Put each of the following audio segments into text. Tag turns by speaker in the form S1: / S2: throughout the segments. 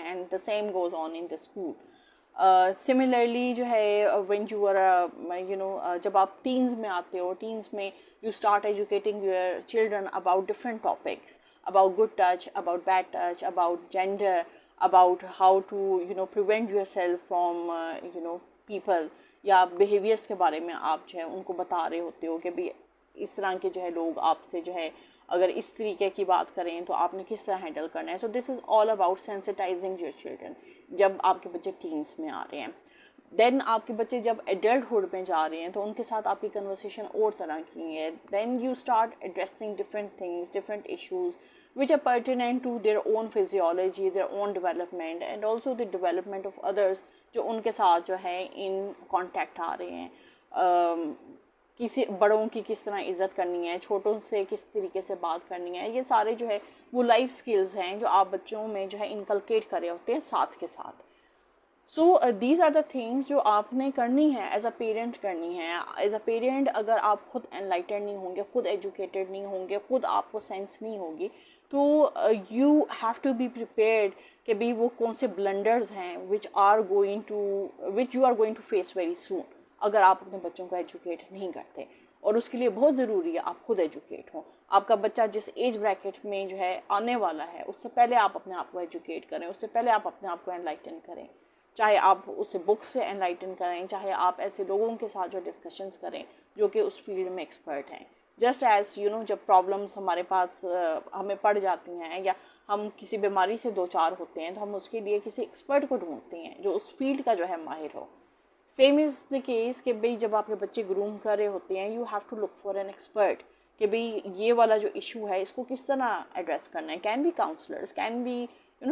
S1: And the same goes on in the school. Similarly जो है when you are जब आप टीन्स में आते हो, टीन्स में you start educating your children about different topics, about good touch, about bad touch, about gender, about how to prevent your self from people, या behaviours के बारे में आप जो है उनको बता रहे होते हो कि भाई इस तरह के जो है लोग आपसे जो है अगर इस तरीके की बात करें तो आपने किस तरह हैंडल करना है. सो this is all about sensitising your children जब आपके बच्चे टीन्स में आ रहे हैं. देन आपके बच्चे जब एडल्टहुड में जा रहे हैं तो उनके साथ आपकी कन्वर्सेशन और तरह की है. Then you start addressing different things, different issues which are pertinent to their own physiology, their own development and also the development of others जो उनके साथ जो है in contact आ रहे हैं. किसी बड़ों की किस तरह इज़्ज़त करनी है, छोटों से किस तरीके से बात करनी है, ये सारे जो है वो लाइफ स्किल्स हैं जो आप बच्चों में जो है इनकलकेट कर रहे होते हैं साथ के साथ. So these are the things जो आपने करनी है एज अ पेरेंट करनी है. एज अ पेरेंट अगर आप खुद एनलाइटेड नहीं होंगे, खुद एजुकेटेड नहीं होंगे, खुद आपको सेंस नहीं होगी, तो you have to be prepared कि भाई वो कौन से ब्लंडर्स हैं which you are going to face very soon अगर आप अपने बच्चों को एजुकेट नहीं करते. और उसके लिए बहुत ज़रूरी है आप खुद एजुकेट हों. आपका बच्चा जिस एज ब्रैकेट में जो है आने वाला है उससे पहले आप अपने आप को एजुकेट करें, उससे पहले आप अपने आप को एनलाइटन करें. चाहे आप उसे बुक्स से एनलाइटन करें, चाहे आप ऐसे लोगों के साथ जो डिस्कशंस करें जो कि उस फील्ड में एक्सपर्ट हैं. जस्ट एज जब प्रॉब्लम्स हमारे पास हमें पड़ जाती हैं या हम किसी बीमारी से दो चार होते हैं तो हम उसके लिए किसी एक्सपर्ट को ढूंढते हैं जो उस फील्ड का जो है माहिर हो. सेम इज़ द केस कि भाई जब आपके बच्चे ग्रूम कर रहे होते हैं you have to look for an expert कि भाई ये वाला जो इशू है इसको किस तरह एड्रेस करना है. Can be counsellors, can be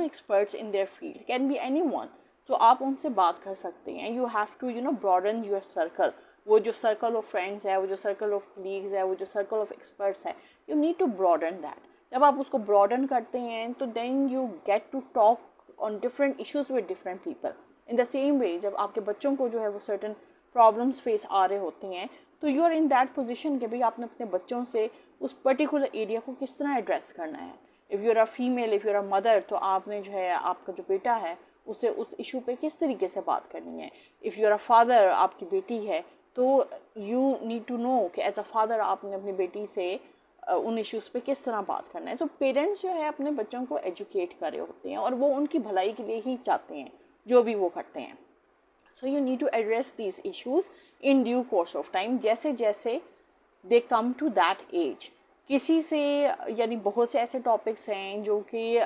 S1: experts in their field, can be anyone. तो आप उनसे बात कर सकते हैं. You have to broaden your circle. वो जो सर्कल ऑफ फ्रेंड्स है, वो जो सर्कल ऑफ कलीग्स है, वो जो सर्कल ऑफ एक्सपर्ट्स है, you need to broaden that. जब आप उसको ब्रॉडन करते हैं तो then you get to talk on different issues with different people. In the same way जब आपके बच्चों को जो है वो सर्टन प्रॉब्लम्स फेस आ रहे होते हैं तो you are in that position कि भाई आपने अपने बच्चों से उस पर्टिकुलर एरिया को किस तरह एड्रेस करना है. If you are a female, if you are a mother, तो आपने जो है आपका जो बेटा है उसे उस इशू पे किस तरीके से बात करनी है. If you are a father, आपकी बेटी है, तो यू नीड टू नो कि एज अ फादर आपने अपनी बेटी से उन इश्यूज़ पे किस तरह बात करना है. तो पेरेंट्स जो है अपने बच्चों को एजुकेट कर रहे होते हैं और वो उनकी भलाई के लिए ही चाहते हैं जो भी वो करते हैं. So you need to address these issues in due course of time, जैसे जैसे they come to that age. किसी से यानी बहुत से ऐसे टॉपिक्स हैं जो कि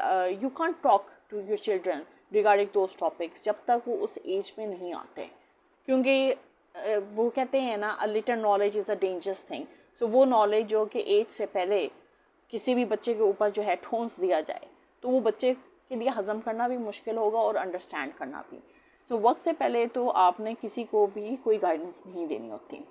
S1: you can't talk to your children regarding those topics जब तक वो उस एज में नहीं आते, क्योंकि वो कहते हैं ना a little knowledge is a dangerous thing. So वो नॉलेज जो कि एज से पहले किसी भी बच्चे के ऊपर जो है ठोंस दिया जाए तो वो बच्चे के लिए हज़म करना भी मुश्किल होगा और अंडरस्टैंड करना भी. सो वक्त से पहले तो आपने किसी को भी कोई गाइडेंस नहीं देनी होती.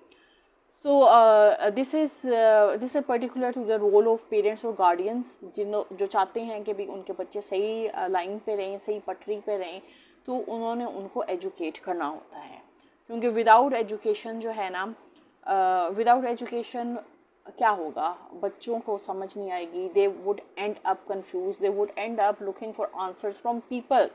S1: So this is particular to the role of parents और गार्डियंस जो चाहते हैं कि भी उनके बच्चे सही लाइन पे रहें, सही पटरी पे रहें, तो उन्होंने उनको एजुकेट करना होता है. क्योंकि विदाउट एजुकेशन जो है ना, विदाउट एजुकेशन क्या होगा, बच्चों को समझ नहीं आएगी. They would and up confuse, they would and up looking for answers from people